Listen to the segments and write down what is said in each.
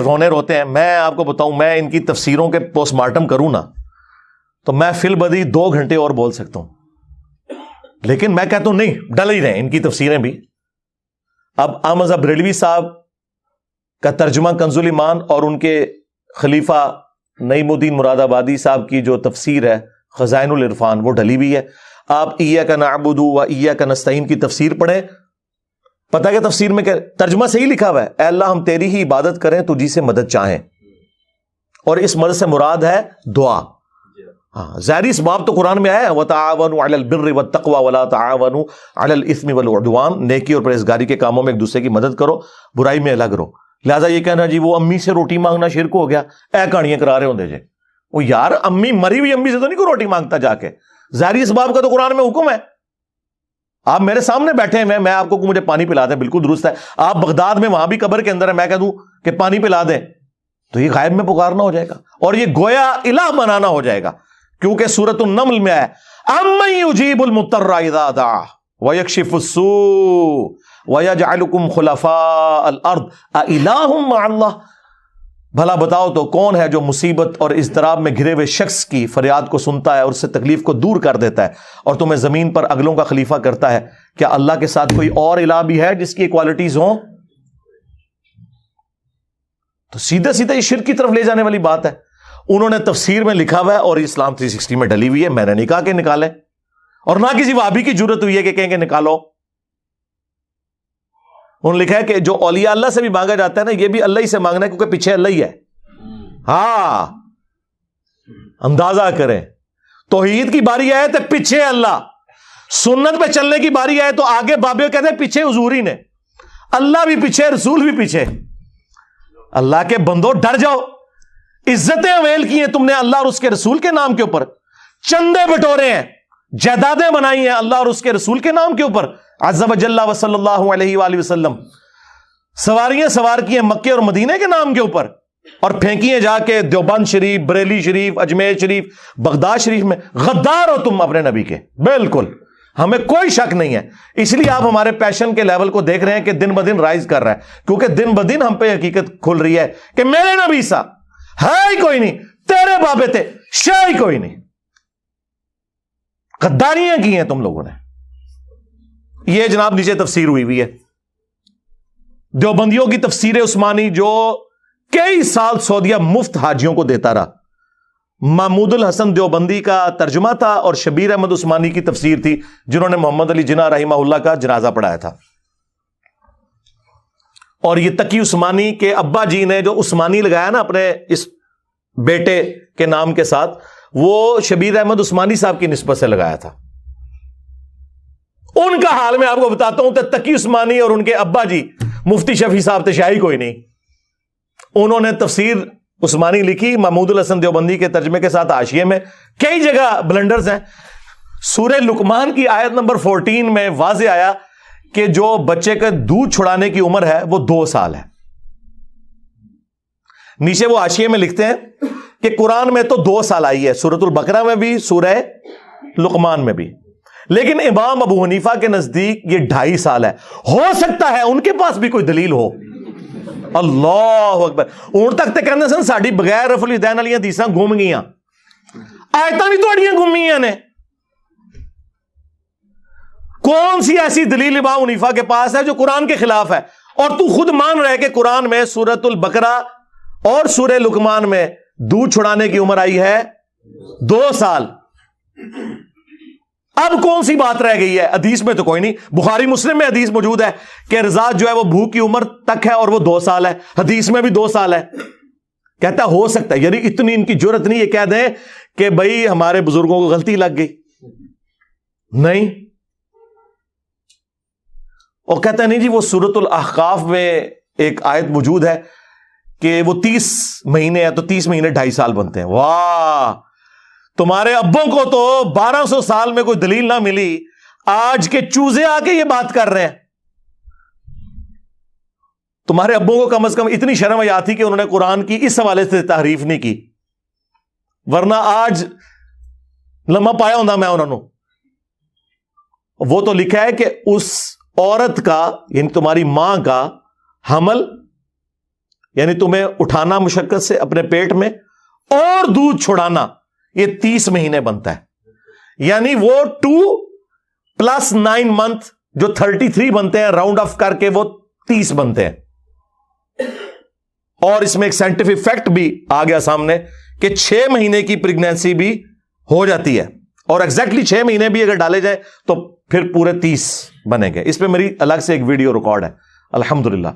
رونے روتے ہیں. میں آپ کو بتاؤں, میں ان کی تفسیروں کے پوسٹ مارٹم کروں نا تو میں فی البدی 2 گھنٹے اور بول سکتا ہوں, لیکن میں کہتا ہوں نہیں, ڈل ہی رہے ان کی تفسیریں بھی. اب احمد بریلوی صاحب کا ترجمہ کنز الایمان اور ان کے خلیفہ نعیم الدین مراد آبادی صاحب کی جو تفسیر ہے خزائن العرفان, وہ ڈلی ہوئی ہے. آپ ایاک نعبد و ایاک نستعین کی تفسیر پڑھیں, پتہ کہ تفسیر میں کہ ترجمہ صحیح لکھا ہوا ہے, اے اللہ ہم تیری ہی عبادت کریں, تجھی سے مدد چاہیں, اور اس مدد سے مراد ہے دعا. ہاں ظاہری اس باب تو قرآن میں آیا ہے, وَتَعَاوَنُوا عَلَى الْبِرِّ وَالتَّقْوَى وَلَا تَعَاوَنُوا عَلَى الْإِثْمِ وَالْعُدْوَانِ, نیکی اور پرہیزگاری کے کاموں میں ایک دوسرے کی مدد کرو, برائی میں الگ رہو. لہٰذا یہ کہنا جی وہ امی سے روٹی مانگنا شرک ہو گیا, اے کہانیاں کرا رہے ہوندے جے, وہ یار امی مری ہوئی امی سے تو نہیں کوئی روٹی مانگتا جا کے. ظاہری اس باب کا تو قرآن میں حکم ہے. آپ میرے سامنے بیٹھے ہیں, میں آپ کو مجھے پانی پلا دیں, بالکل درست ہے. آپ بغداد میں وہاں بھی قبر کے اندر ہے, میں کہہ دوں کہ پانی پلا دیں تو یہ غائب میں پکارنا ہو جائے گا, اور یہ گویا الہ بنانا ہو جائے گا, کیونکہ سورۃ النمل میں ہے اَمَّن يُجِيبُ الْمُضْطَرَّ إِذَا دَعَاهُ وَيَكْشِفُ السُّوءَ وَيَجْعَلُكُمْ خُلَفَاءَ الْأَرْضِ أَإِلَٰهٌ مَّعَ اللَّهِ, بھلا بتاؤ تو کون ہے جو مصیبت اور اضطراب میں گھرے ہوئے شخص کی فریاد کو سنتا ہے اور اس سے تکلیف کو دور کر دیتا ہے, اور تمہیں زمین پر اگلوں کا خلیفہ کرتا ہے. کیا اللہ کے ساتھ کوئی اور الہ بھی ہے جس کی کوالٹیز ہوں؟ تو سیدھا سیدھا یہ شرک کی طرف لے جانے والی بات ہے. انہوں نے تفسیر میں لکھا ہوا ہے اور اسلام 360 میں ڈلی ہوئی ہے, میں نے نہیں کہا کہ نکالے, اور نہ کسی وہابی کی جرت ہوئی ہے کہ کہیں کہ نکالو. انہوں نے لکھا ہے کہ جو اولیاء اللہ سے بھی مانگا جاتا ہے نا, یہ بھی اللہ ہی سے مانگنا ہے, کیونکہ پیچھے اللہ ہی ہے. ہاں اندازہ کریں, توحید کی باری آئے تو پیچھے اللہ, سنت پہ چلنے کی باری آئے تو آگے بابے کہتے ہیں پیچھے حضور ہی نے, اللہ بھی پیچھے, رسول بھی پیچھے. اللہ کے بندو ڈر جاؤ, عزتیں اویل کی ہیں تم نے اللہ اور اس کے رسول کے نام کے اوپر, چندے بٹورے ہیں, جائیدادیں بنائی ہیں اللہ اور اس کے رسول کے نام کے اوپر, عز و جل و صلی اللہ علیہ وآلہ وسلم, سواریاں سوار کی ہیں مکے اور مدینے کے نام کے اوپر, اور پھینکی ہیں جا کے دیوبند شریف, بریلی شریف, اجمیر شریف, بغداد شریف میں. غدار ہو تم اپنے نبی کے, بالکل, ہمیں کوئی شک نہیں ہے. اس لیے آپ ہمارے پیشن کے لیول کو دیکھ رہے ہیں کہ دن بدن رائز کر رہا ہے, کیونکہ دن بدن ہم پہ حقیقت کھل رہی ہے کہ میرے نبی سا ہے ہی کوئی نہیں, تیرے بابے تھے شے ہی کوئی نہیں. غداریاں کی ہیں تم لوگوں نے. یہ جناب نیچے تفسیر ہوئی ہوئی ہے, دیوبندیوں کی تفسیر عثمانی جو کئی سال سعودیہ مفت حاجیوں کو دیتا رہا. محمود الحسن دیوبندی کا ترجمہ تھا, اور شبیر احمد عثمانی کی تفسیر تھی جنہوں نے محمد علی جناح رحمہ اللہ کا جنازہ پڑھایا تھا. اور یہ تقی عثمانی کے ابا جی نے جو عثمانی لگایا نا اپنے اس بیٹے کے نام کے ساتھ, وہ شبیر احمد عثمانی صاحب کی نسبت سے لگایا تھا. ان کا حال میں آپ کو بتاتا ہوں, تو تقی عثمانی اور ان کے ابا جی مفتی شفیع صاحب تشاہی کوئی نہیں. انہوں نے تفسیر عثمانی لکھی محمود الحسن دیوبندی کے ترجمے کے ساتھ حاشیے میں. کئی جگہ بلنڈرز ہیں. سورہ لقمان کی آیت نمبر 14 میں واضح آیا کہ جو بچے کا دودھ چھڑانے کی عمر ہے وہ 2 سال ہے. نیچے وہ حاشیے میں لکھتے ہیں کہ قرآن میں تو 2 سال آئی ہے, سورۃ البقرہ میں بھی, سورہ لقمان میں بھی, لیکن امام ابو حنیفہ کے نزدیک یہ 2.5 سال ہے. ہو سکتا ہے ان کے پاس بھی کوئی دلیل ہو. اللہ اکبر. ان تک تے کہندے سن ساڈی بغیر رفع الیدین والی حدیثاں گم گئیاں, آیتاں بھی تہاڈیاں گم گئیاں نے. کون سی ایسی دلیل امام حنیفہ کے پاس ہے جو قرآن کے خلاف ہے؟ اور تو خود مان رہے کہ قرآن میں سورۃ البقرہ اور سورہ لقمان میں دودھ چھڑانے کی عمر آئی ہے 2 سال. اب کون سی بات رہ گئی ہے؟ حدیث میں تو کوئی نہیں. بخاری مسلم میں حدیث موجود ہے کہ رضاعت جو ہے وہ بھوک کی عمر تک ہے اور وہ 2 سال ہے. حدیث میں بھی 2 سال ہے. کہتا ہو سکتا ہے, یعنی اتنی ان کی جرت نہیں یہ کہہ دیں کہ بھائی ہمارے بزرگوں کو غلطی لگ گئی. نہیں. اور کہتا ہے نہیں جی وہ سورۃ الاحقاف میں ایک آیت موجود ہے کہ وہ 30 مہینے ہے تو 30 مہینے 2.5 سال بنتے ہیں. واہ, تمہارے ابوں کو تو 1200 سال میں کوئی دلیل نہ ملی, آج کے چوزے آ کے یہ بات کر رہے ہیں. تمہارے ابوں کو کم از کم اتنی شرم آئی تھی کہ انہوں نے قرآن کی اس حوالے سے تحریف نہیں کی, ورنہ آج لمحہ پایا ہوتا میں انہوں نے. وہ تو لکھا ہے کہ اس عورت کا یعنی تمہاری ماں کا حمل یعنی تمہیں اٹھانا مشقت سے اپنے پیٹ میں اور دودھ چھڑانا، یہ 30 مہینے بنتا ہے. یعنی وہ 2 + 9 month جو 33 بنتے ہیں، راؤنڈ آف کر کے وہ 30 بنتے ہیں. اور اس میں ایک سائنٹیفک فیکٹ بھی آ گیا سامنے کہ 6 مہینے کی پریگنینسی بھی ہو جاتی ہے، اور ایگزیکٹلی 6 مہینے بھی اگر ڈالے جائیں تو پھر پورے 30 بنے گے. اس پہ میری الگ سے ایک ویڈیو ریکارڈ ہے الحمدللہ.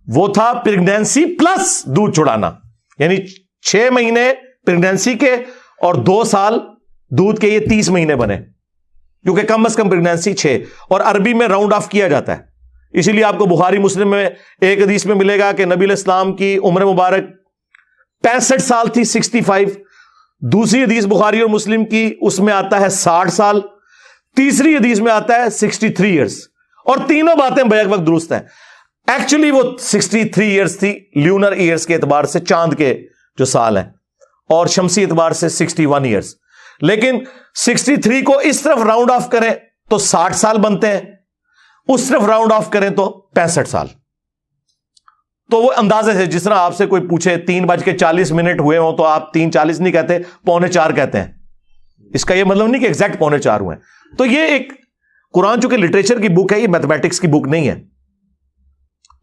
وہ تھا پریگنینسی پلس دودھ چھڑانا، یعنی 6 مہینے پریگنینسی کے اور 2 سال دودھ کے، یہ 30 مہینے بنے، کیونکہ کم از کم پریگنینسی 6، اور عربی میں راؤنڈ آف کیا جاتا ہے. اسی لیے آپ کو بخاری مسلم میں ایک حدیث میں ملے گا کہ نبی علیہ السلام کی عمر مبارک 65 سال تھی، 65. دوسری حدیث بخاری اور مسلم کی اس میں آتا ہے 60 سال، تیسری حدیث میں آتا ہے 63 ایئرس، اور تینوں باتیں بیک وقت درست ہیں. ایکچولی وہ 63 ایئرس تھی لیونر ایئرس کے اعتبار سے، چاند کے جو سال ہیں، اور شمسی اعتبار سے 61 ایئرس. لیکن 63 کو اس طرف راؤنڈ آف کریں تو 60 سال بنتے ہیں، اس طرف راؤنڈ آف کریں تو 65 سال. تو وہ اندازے سے، جس طرح آپ سے کوئی پوچھے 3:40 ہوئے ہوں تو آپ 3:40 نہیں کہتے، 3:45 کہتے ہیں. اس کا یہ مطلب نہیں کہ ایگزیکٹ 3:45 ہوئے. تو یہ ایک قرآن چونکہ لٹریچر کی بک ہے، یہ میتھمیٹکس کی بک نہیں ہے،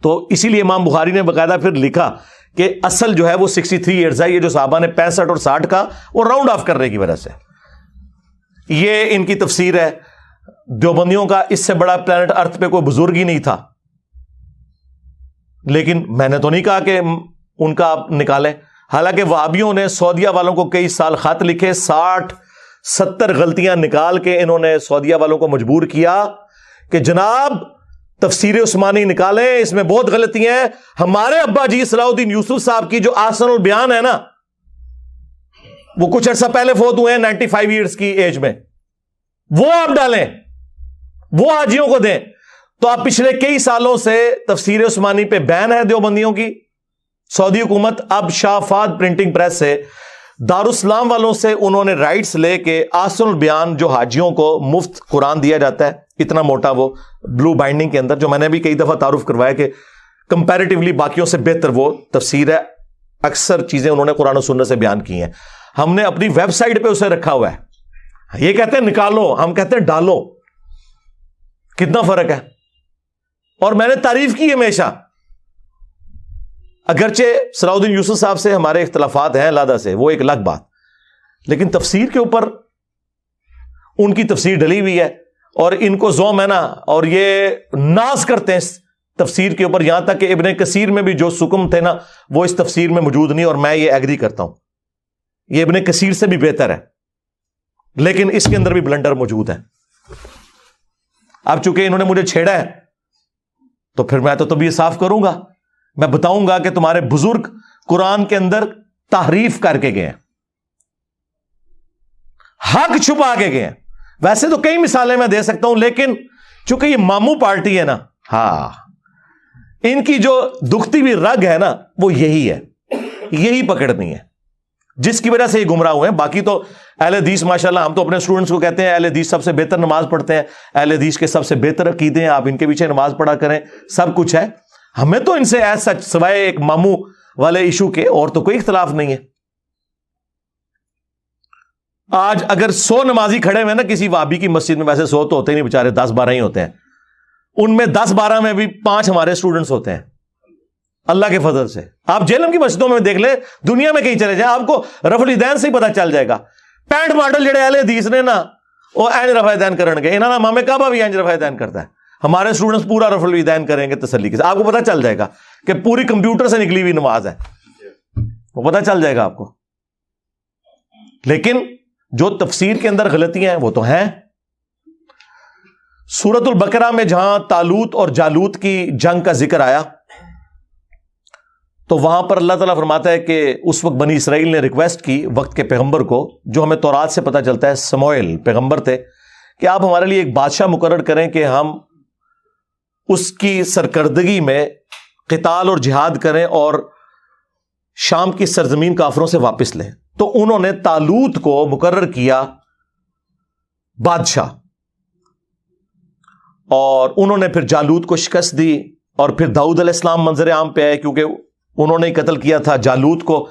تو اسی لیے امام بخاری نے باقاعدہ پھر لکھا کہ اصل جو ہے وہ 63 ایئرز ہے. یہ جو صحابہ نے 65 اور 60 کا وہ راؤنڈ آف کرنے کی وجہ سے. یہ ان کی تفسیر ہے. دیوبندیوں کا اس سے بڑا پلانٹ ارتھ پہ کوئی بزرگ ہی نہیں تھا. لیکن میں نے تو نہیں کہا کہ ان کا آپ نکالیں. حالانکہ وہابیوں نے سعودیہ والوں کو کئی سال خط لکھے، 60-70 غلطیاں نکال کے انہوں نے سعودیہ والوں کو مجبور کیا کہ جناب تفسیر عثمانی نکالیں، اس میں بہت غلطیاں ہیں. ہمارے ابا جی صلاح الدین یوسف صاحب کی جو احسن البیان ہے نا، وہ کچھ عرصہ پہلے فوت ہوئے ہیں 95 ایئرس کی ایج میں، وہ آپ ڈالیں، وہ حاجیوں کو دیں. تو آپ پچھلے کئی سالوں سے تفسیر عثمانی پہ بین ہے دیوبندیوں کی. سعودی حکومت اب شاہ فہد پرنٹنگ پریس سے، دارالاسلام والوں سے انہوں نے رائٹس لے کے احسن البیان جو حاجیوں کو مفت قرآن دیا جاتا ہے، اتنا موٹا وہ بلو بائنڈنگ کے اندر، جو میں نے بھی کئی دفعہ تعارف کروایا کہ کمپیریٹیولی باقیوں سے بہتر وہ تفسیر ہے. اکثر چیزیں انہوں نے قرآن و سنت سے بیان کی ہیں. ہم نے اپنی ویب سائٹ پہ اسے رکھا ہوا ہے. یہ کہتے ہیں نکالو، ہم کہتے ہیں ڈالو. کتنا فرق ہے. اور میں نے تعریف کی ہمیشہ، اگرچہ صلاح الدین یوسف صاحب سے ہمارے اختلافات ہیں علیحدہ سے، وہ ایک الگ بات، لیکن تفسیر کے اوپر ان کی تفسیر ڈلی ہوئی ہے اور ان کو ذوم ہے نا، اور یہ ناز کرتے ہیں اس تفسیر کے اوپر. یہاں تک کہ ابن کثیر میں بھی جو سکم تھے نا، وہ اس تفسیر میں موجود نہیں، اور میں یہ ایگری کرتا ہوں، یہ ابن کثیر سے بھی بہتر ہے، لیکن اس کے اندر بھی بلنڈر موجود ہے. اب چونکہ انہوں نے مجھے چھیڑا ہے تو پھر میں تو یہ صاف کروں گا، میں بتاؤں گا کہ تمہارے بزرگ قرآن کے اندر تحریف کر کے گئے ہیں، حق چھپا کے گئے ہیں. ویسے تو کئی مثالیں میں دے سکتا ہوں، لیکن چونکہ یہ ماموں پارٹی ہے نا، ہاں، ان کی جو دکھتی ہوئی رگ ہے نا، وہ یہی ہے، یہی پکڑنی ہے، جس کی وجہ سے یہ گمراہ ہوئے ہیں. باقی تو اہل حدیث ماشاءاللہ، ہم تو اپنے اسٹوڈنٹس کو کہتے ہیں اہل حدیث سب سے بہتر نماز پڑھتے ہیں، اہل حدیث کے سب سے بہتر عقیدے ہیں، آپ ان کے پیچھے نماز پڑھا کریں، سب کچھ ہے. ہمیں تو ان سے ایسا سوائے ایک ماموں والے ایشو کے اور تو کوئی اختلاف نہیں ہے. آج اگر 100 نمازی کھڑے ہوئے نا کسی وہابی کی مسجد میں، ویسے 100 تو ہوتے نہیں بیچارے، 10-12 ہی ہوتے ہیں، ان میں 10-12 میں بھی 5 ہمارے اسٹوڈنٹس ہوتے ہیں اللہ کے فضل سے. آپ جیلم کی مسجدوں میں دیکھ لیں، دنیا میں کہیں چلے جائیں، آپ کو رفع الیدین سے ہی پتہ چل جائے گا. 65 ماڈل جڑے اہل حدیث نے نا، وہ اینج رفع الیدین کرن گے، انہاں امام کعبہ بھی اینج رفع الیدین کرتا ہے. ہمارے اسٹوڈنٹس پورا رفع الیدین کریں گے تسلی کے ساتھ. آپ کو پتہ چل جائے گا کہ پوری کمپیوٹر سے نکلی ہوئی نماز ہے، وہ پتہ چل جائے گا آپ کو. لیکن جو تفسیر کے اندر غلطیاں ہیں وہ تو ہیں. سورۃ البقرہ میں جہاں طالوت اور جالوت کی جنگ کا ذکر آیا تو وہاں پر اللہ تعالیٰ فرماتا ہے کہ اس وقت بنی اسرائیل نے ریکویسٹ کی وقت کے پیغمبر کو، جو ہمیں تورات سے پتہ چلتا ہے سموئیل پیغمبر تھے، کہ آپ ہمارے لیے ایک بادشاہ مقرر کریں کہ ہم اس کی سرکردگی میں قتال اور جہاد کریں اور شام کی سرزمین کافروں سے واپس لیں. تو انہوں نے طالوت کو مقرر کیا بادشاہ، اور انہوں نے پھر جالوت کو شکست دی، اور پھر داؤد علیہ السلام منظر عام پہ آئے، کیونکہ انہوں نے قتل کیا تھا جالوت کو،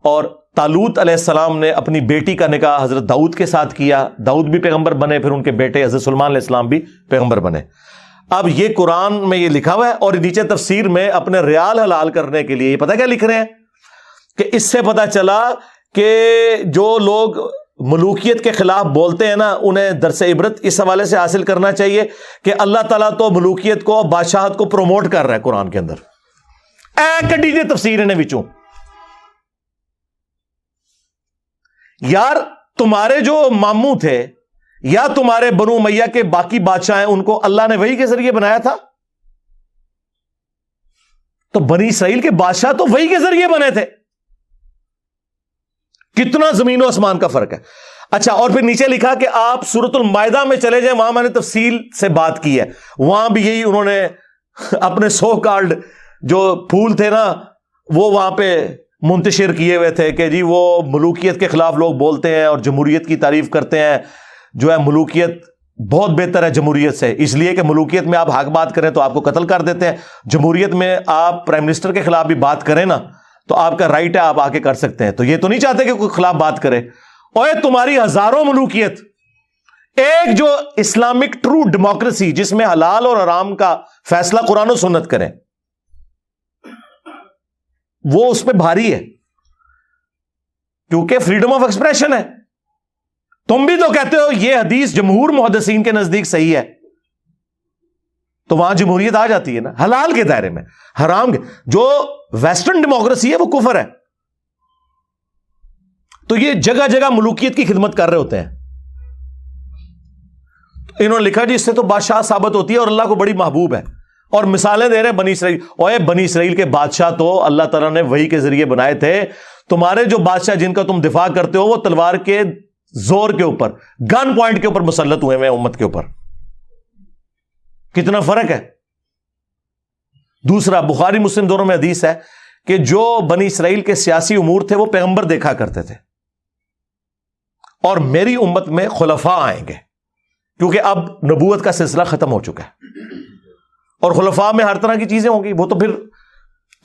اور طالوت علیہ السلام نے اپنی بیٹی کا نکاح حضرت داؤد کے ساتھ کیا، داؤد بھی پیغمبر بنے، پھر ان کے بیٹے حضرت سلیمان علیہ السلام بھی پیغمبر بنے۔ اب یہ قرآن میں یہ لکھا ہوا ہے، اور نیچے تفسیر میں اپنے ریال حلال کرنے کے لیے یہ پتہ کیا لکھ رہے ہیں کہ اس سے پتہ چلا کہ جو لوگ ملوکیت کے خلاف بولتے ہیں نا، انہیں درس عبرت اس حوالے سے حاصل کرنا چاہیے کہ اللہ تعالیٰ تو ملوکیت کو، بادشاہت کو پروموٹ کر رہا ہے قرآن کے اندر۔ کڈی جی تفسیر نے وچوں یار، تمہارے جو ماموں تھے یا تمہارے بنو امیہ کے باقی بادشاہ ہیں، ان کو اللہ نے وحی کے ذریعے بنایا تھا، تو بنی اسرائیل کے بادشاہ تو وحی کے ذریعے بنے تھے۔ کتنا زمین و آسمان کا فرق ہے۔ اچھا، اور پھر نیچے لکھا کہ آپ سورۃ المائدہ میں چلے جائیں، وہاں میں نے تفصیل سے بات کی ہے، وہاں بھی یہی انہوں نے اپنے سو کالڈ جو پھول تھے نا وہ وہاں پہ منتشر کیے ہوئے تھے کہ جی وہ ملوکیت کے خلاف لوگ بولتے ہیں اور جمہوریت کی تعریف کرتے ہیں، جو ہے ملوکیت بہت بہتر ہے جمہوریت سے، اس لیے کہ ملوکیت میں آپ حق بات کریں تو آپ کو قتل کر دیتے ہیں، جمہوریت میں آپ پرائم منسٹر کے خلاف بھی بات کریں نا تو آپ کا رائٹ ہے، آپ آ کے کر سکتے ہیں۔ تو یہ تو نہیں چاہتے کہ کوئی خلاف بات کرے۔ اور تمہاری ہزاروں ملوکیت، ایک جو اسلامک ٹرو ڈیموکریسی جس میں حلال اور حرام کا فیصلہ قرآن و سنت کریں، وہ اس پہ بھاری ہے، کیونکہ فریڈم آف ایکسپریشن ہے۔ تم بھی تو کہتے ہو یہ حدیث جمہور محدثین کے نزدیک صحیح ہے، تو وہاں جمہوریت آ جاتی ہے نا، حلال کے دائرے میں، حرام کے۔ جو ویسٹرن ڈیموکریسی ہے وہ کفر ہے۔ تو یہ جگہ جگہ ملوکیت کی خدمت کر رہے ہوتے ہیں۔ انہوں نے لکھا جی اس سے تو بادشاہ ثابت ہوتی ہے اور اللہ کو بڑی محبوب ہے، اور مثالیں دے رہے ہیں بنی اسرائیل۔ اوے بنی اسرائیل کے بادشاہ تو اللہ تعالیٰ نے وحی کے ذریعے بنائے تھے، تمہارے جو بادشاہ جن کا تم دفاع کرتے ہو وہ تلوار کے زور کے اوپر، گن پوائنٹ کے اوپر مسلط ہوئے ہیں امت کے اوپر۔ کتنا فرق ہے۔ دوسرا، بخاری مسلم دونوں میں حدیث ہے کہ جو بنی اسرائیل کے سیاسی امور تھے وہ پیغمبر دیکھا کرتے تھے، اور میری امت میں خلفاء آئیں گے، کیونکہ اب نبوت کا سلسلہ ختم ہو چکا ہے، اور خلفاء میں ہر طرح کی چیزیں ہوں گی۔ وہ تو پھر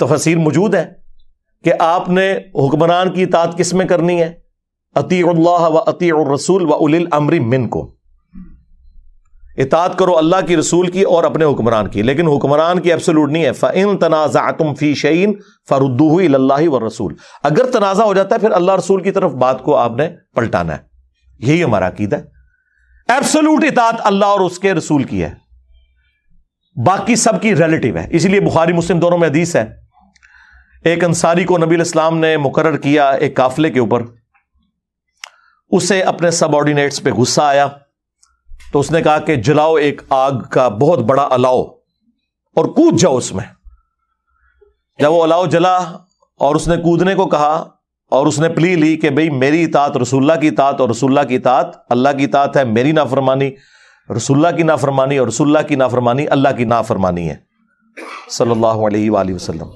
تفسیر موجود ہے کہ آپ نے حکمران کی اطاعت کس میں کرنی ہے، اطیعوا اللہ و اطیعوا الرسول و اولی الامر منکم، اطاعت کرو اللہ کی، رسول کی، اور اپنے حکمران کی۔ لیکن حکمران کی ایبسولوٹ نہیں ہے، فَإِن تَنَازَعْتُمْ فِي شَيْءٍ فَرُدُّوهُ إِلَى اللَّهِ وَالرَّسُولِ، اگر تنازع ہو جاتا ہے پھر اللہ رسول کی طرف بات کو آپ نے پلٹانا ہے۔ یہی ہمارا عقیدہ ہے، ایبسولوٹ اطاعت اللہ اور اس کے رسول کی ہے، باقی سب کی ریلیٹو ہے۔ اس لیے بخاری مسلم دونوں میں حدیث ہے، ایک انصاری کو نبی علیہ السلام نے مقرر کیا ایک قافلے کے اوپر، اسے اپنے سب آرڈینیٹس پہ غصہ آیا تو اس نے کہا کہ جلاؤ ایک آگ کا بہت بڑا الاؤ اور کود جاؤ اس میں۔ جب وہ الاؤ جلا اور اس نے کودنے کو کہا اور اس نے پلی لی کہ بھئی میری اطاعت رسول اللہ کی اطاعت، اور رسول اللہ کی اطاعت اللہ کی اطاعت ہے، میری نافرمانی رسول اللہ کی نافرمانی، اور رسول اللہ کی نافرمانی اللہ کی نافرمانی ہے صلی اللہ علیہ وآلہ وسلم۔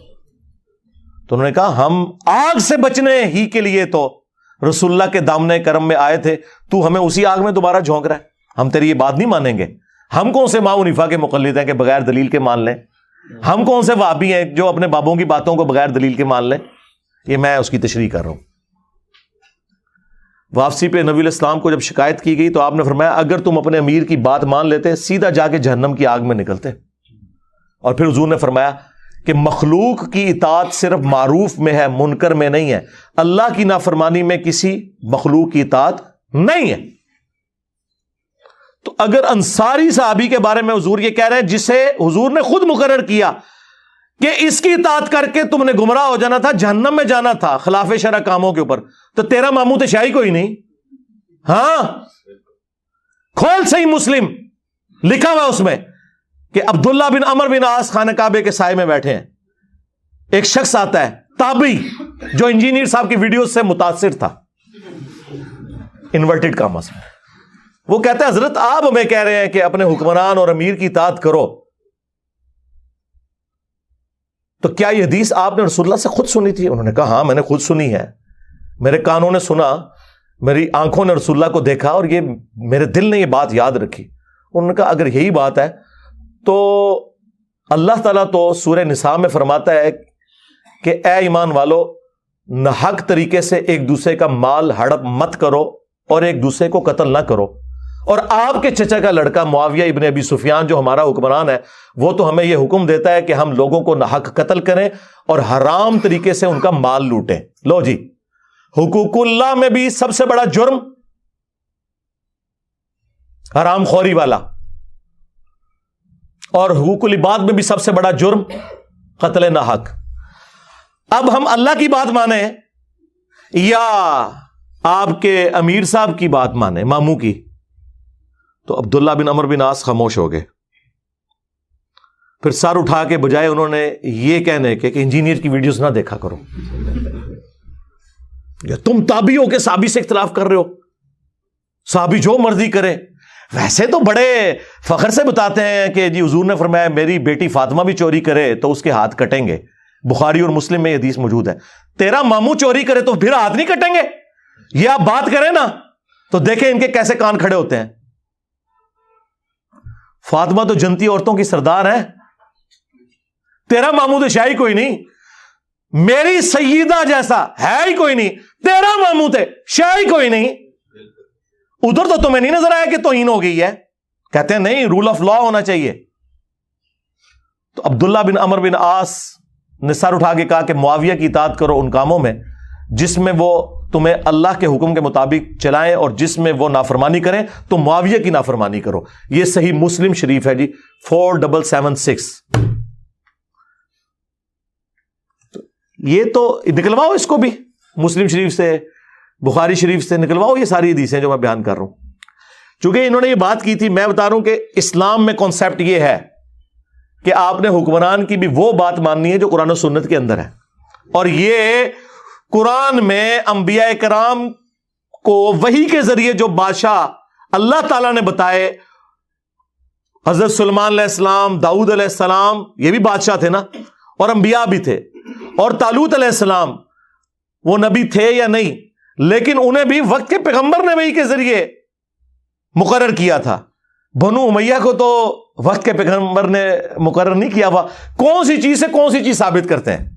تو انہوں نے کہا ہم آگ سے بچنے ہی کے لیے تو رسول اللہ کے دامنے کرم میں آئے تھے، تو ہمیں اسی آگ میں دوبارہ جھونک رہا ہے، ہم تیری یہ بات نہیں مانیں گے۔ ہم کون سے امام حنیفہ کے مقلد ہیں کہ بغیر دلیل کے مان لیں؟ ہم کون سے وہابی ہیں جو اپنے بابوں کی باتوں کو بغیر دلیل کے مان لیں؟ یہ میں اس کی تشریح کر رہا ہوں۔ واپسی پہ نبی علیہ السلام کو جب شکایت کی گئی تو آپ نے فرمایا اگر تم اپنے امیر کی بات مان لیتے سیدھا جا کے جہنم کی آگ میں نکلتے۔ اور پھر حضور نے فرمایا کہ مخلوق کی اطاعت صرف معروف میں ہے، منکر میں نہیں ہے، اللہ کی نافرمانی میں کسی مخلوق کی اطاعت نہیں ہے۔ تو اگر انصاری صحابی کے بارے میں حضور یہ کہہ رہے ہیں جسے حضور نے خود مقرر کیا کہ اس کی اطاعت کر کے تم نے گمراہ ہو جانا تھا، جہنم میں جانا تھا خلاف شرع کاموں کے اوپر، تو تیرا ماموں تو شاہی کوئی نہیں۔ ہاں کھول صحیح مسلم، لکھا ہوا اس میں کہ عبداللہ بن عمر بن عاص خانہ کعبے کے سائے میں بیٹھے ہیں، ایک شخص آتا ہے تابعی جو انجینئر صاحب کی ویڈیوز سے متاثر تھا، انورٹڈ کاماس میں، وہ کہتا ہے حضرت آپ ہمیں کہہ رہے ہیں کہ اپنے حکمران اور امیر کی اطاعت کرو، تو کیا یہ حدیث آپ نے رسول اللہ سے خود سنی تھی؟ انہوں نے کہا ہاں میں نے خود سنی ہے، میرے کانوں نے سنا، میری آنکھوں نے رسول اللہ کو دیکھا، اور یہ میرے دل نے یہ بات یاد رکھی۔ انہوں نے کہا اگر یہی بات ہے تو اللہ تعالیٰ تو سورہ نساء میں فرماتا ہے کہ اے ایمان والو ناحق طریقے سے ایک دوسرے کا مال ہڑپ مت کرو اور ایک دوسرے کو قتل نہ کرو. اور آپ کے چچا کا لڑکا معاویہ ابن ابی سفیان جو ہمارا حکمران ہے وہ تو ہمیں یہ حکم دیتا ہے کہ ہم لوگوں کو ناحق قتل کریں اور حرام طریقے سے ان کا مال لوٹیں. لو جی، حقوق اللہ میں بھی سب سے بڑا جرم حرام خوری والا، اور حقوق العباد میں بھی سب سے بڑا جرم قتل ناحق. اب ہم اللہ کی بات مانیں یا آپ کے امیر صاحب کی بات مانیں، ماموں کی، تو عبداللہ بن عمرو بن عاص خاموش ہو گئے. پھر سر اٹھا کے بجائے انہوں نے یہ کہنے کہ انجینئر کی ویڈیوز نہ دیکھا کرو، یا تم تابعی ہو کے صحابی سے اختلاف کر رہے ہو، صحابی جو مرضی کرے. ویسے تو بڑے فخر سے بتاتے ہیں کہ جی حضور نے فرمایا میری بیٹی فاطمہ بھی چوری کرے تو اس کے ہاتھ کٹیں گے. بخاری اور مسلم میں یہ حدیث موجود ہے. تیرا ماموں چوری کرے تو پھر ہاتھ نہیں کٹیں گے؟ یہ آپ بات کریں نا تو دیکھیں ان کے کیسے کان کھڑے ہوتے ہیں. فاطمہ تو جنتی عورتوں کی سردار ہے، تیرا ماموں تو شاہی کوئی نہیں، میری سیدہ جیسا ہے ہی کوئی نہیں، تیرا ماموں تھے شاہی کوئی نہیں. ادھر تو تمہیں نہیں نظر آیا کہ توہین ہو گئی ہے؟ کہتے ہیں نہیں، رول آف لا ہونا چاہیے. تو عبداللہ بن عمرو بن عاص نے سر اٹھا کے کہا کہ معاویہ کی اطاعت کرو ان کاموں میں جس میں وہ تمہیں اللہ کے حکم کے مطابق چلائیں، اور جس میں وہ نافرمانی کریں تو معاویہ کی نافرمانی کرو. یہ صحیح مسلم شریف ہے جی 4776. یہ تو نکلواؤ اس کو بھی مسلم شریف سے، بخاری شریف سے نکلواؤ یہ ساری حدیثیں جو میں بیان کر رہا ہوں. چونکہ انہوں نے یہ بات کی تھی، میں بتا رہا ہوں کہ اسلام میں کانسیپٹ یہ ہے کہ آپ نے حکمران کی بھی وہ بات ماننی ہے جو قرآن و سنت کے اندر ہے. اور یہ قرآن میں انبیاء کرام کو وحی کے ذریعے جو بادشاہ اللہ تعالیٰ نے بتائے، حضرت سلیمان علیہ السلام، داؤد علیہ السلام، یہ بھی بادشاہ تھے نا، اور انبیاء بھی تھے. اور طالوت علیہ السلام وہ نبی تھے یا نہیں، لیکن انہیں بھی وقت کے پیغمبر نے وحی کے ذریعے مقرر کیا تھا. بنو امیہ کو تو وقت کے پیغمبر نے مقرر نہیں کیا ہوا. کون سی چیز سے کون سی چیز ثابت کرتے ہیں؟